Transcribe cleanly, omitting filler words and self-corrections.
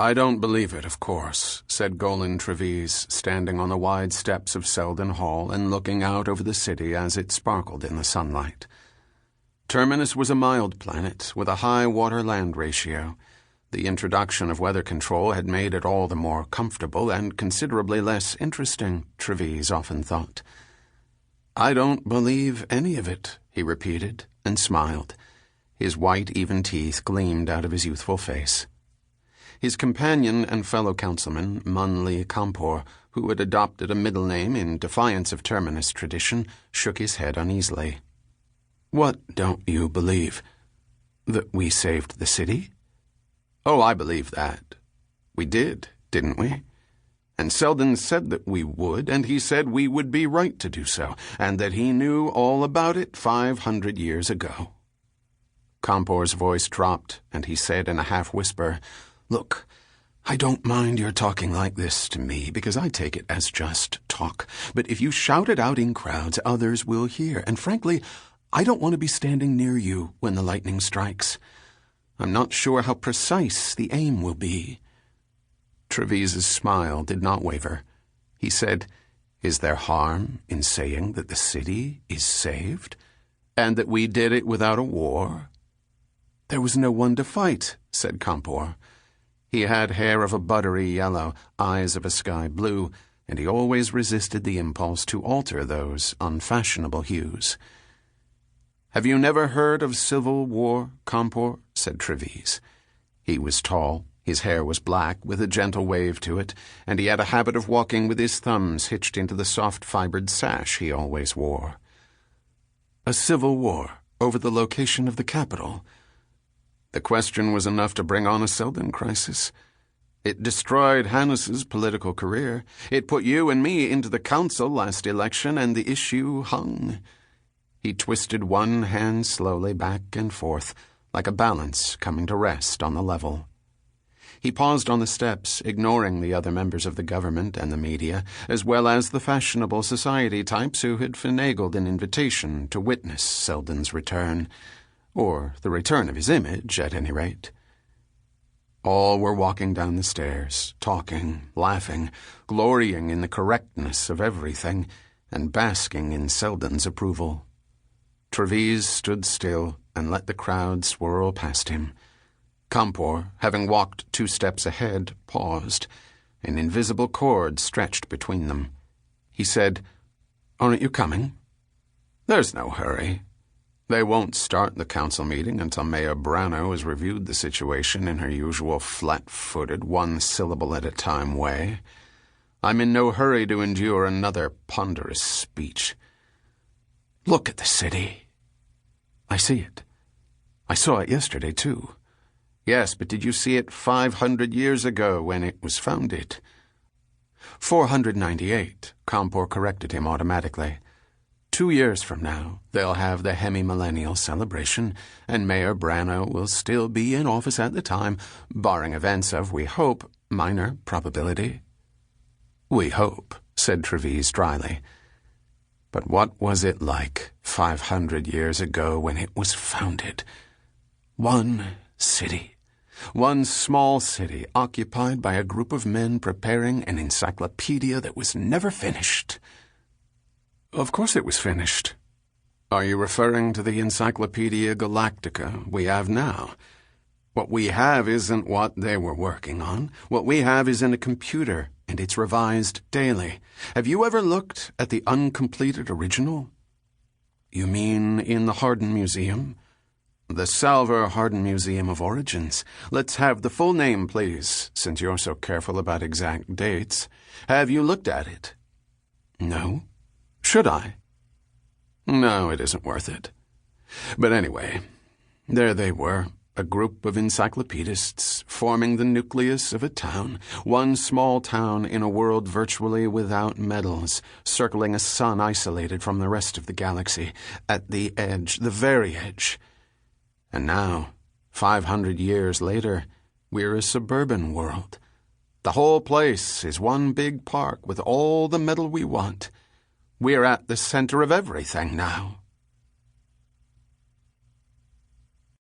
"I don't believe it, of course," said Golan Treves, standing on the wide steps of Seldon Hall and looking out over the city as it sparkled in the sunlight. Terminus was a mild planet with a high water-land ratio. The introduction of weather control had made it all the more comfortable and considerably less interesting, Treves often thought. "I don't believe any of it," he repeated, and smiled. His white, even teeth gleamed out of his youthful face. His companion and fellow councilman, Munli Kampor, who had adopted a middle name in defiance of Terminus tradition, shook his head uneasily. "What don't you believe? That we saved the city?" "Oh, I believe that. We did, didn't we? And Seldon said that we would, and he said we would be right to do so, and that he knew all about it 500 years ago." Kampor's voice dropped, and he said in a half-whisper, "Look, I don't mind your talking like this to me, because I take it as just talk. But if you shout it out in crowds, others will hear, and frankly, I don't want to be standing near you when the lightning strikes. I'm not sure how precise the aim will be." Treves's smile did not waver. He said, "Is there harm in saying that the city is saved, and that we did it without a war?" "There was no one to fight," said Kampor. He had hair of a buttery yellow, eyes of a sky blue, and he always resisted the impulse to alter those unfashionable hues. "Have you never heard of civil war, Kampor?" said Treves. He was tall, his hair was black with a gentle wave to it, and he had a habit of walking with his thumbs hitched into the soft-fibered sash he always wore. "A civil war over the location of the capital?" The question was enough to bring on a Seldon crisis. It destroyed Hannes's political career. It put you and me into the council last election, and the issue hung. He twisted one hand slowly back and forth, like a balance coming to rest on the level. He paused on the steps, ignoring the other members of the government and the media, as well as the fashionable society types who had finagled an invitation to witness Seldon's return, or the return of his image, at any rate. All were walking down the stairs, talking, laughing, glorying in the correctness of everything, and basking in Seldon's approval. Treves stood still and let the crowd swirl past him. Kampor, having walked 2 steps ahead, paused. An invisible cord stretched between them. He said, "Aren't you coming?" "There's no hurry. They won't start the council meeting until Mayor Brano has reviewed the situation in her usual flat-footed, one-syllable-at-a-time way. I'm in no hurry to endure another ponderous speech. Look at the city." "I see it. I saw it yesterday, too." "Yes, but did you see it 500 years ago when it was founded?" 498, Kampor corrected him automatically. 2 years from now, they'll have the hemi-millennial celebration, and Mayor Brano will still be in office at the time, barring events of, we hope, minor probability. "We hope," said Treves dryly. But what was it like 500 years ago when it was founded? One city. One small city occupied by a group of men preparing an encyclopedia that was never finished. Of course it was finished. Are you referring to the Encyclopedia Galactica we have now? What we have isn't what they were working on. What we have is in a computer, and it's revised daily. Have you ever looked at the uncompleted original? You mean in the Hardin Museum? The Salver Hardin Museum of Origins. Let's have the full name, please, since you're so careful about exact dates. Have you looked at it? No. Should I? No, it isn't worth it. But anyway, there they were, a group of encyclopedists forming the nucleus of a town, one small town in a world virtually without medals, circling a sun isolated from the rest of the galaxy, at the edge, the very edge. And now, 500 years later, we're a suburban world. The whole place is one big park with all the metal we want. We're at the center of everything now.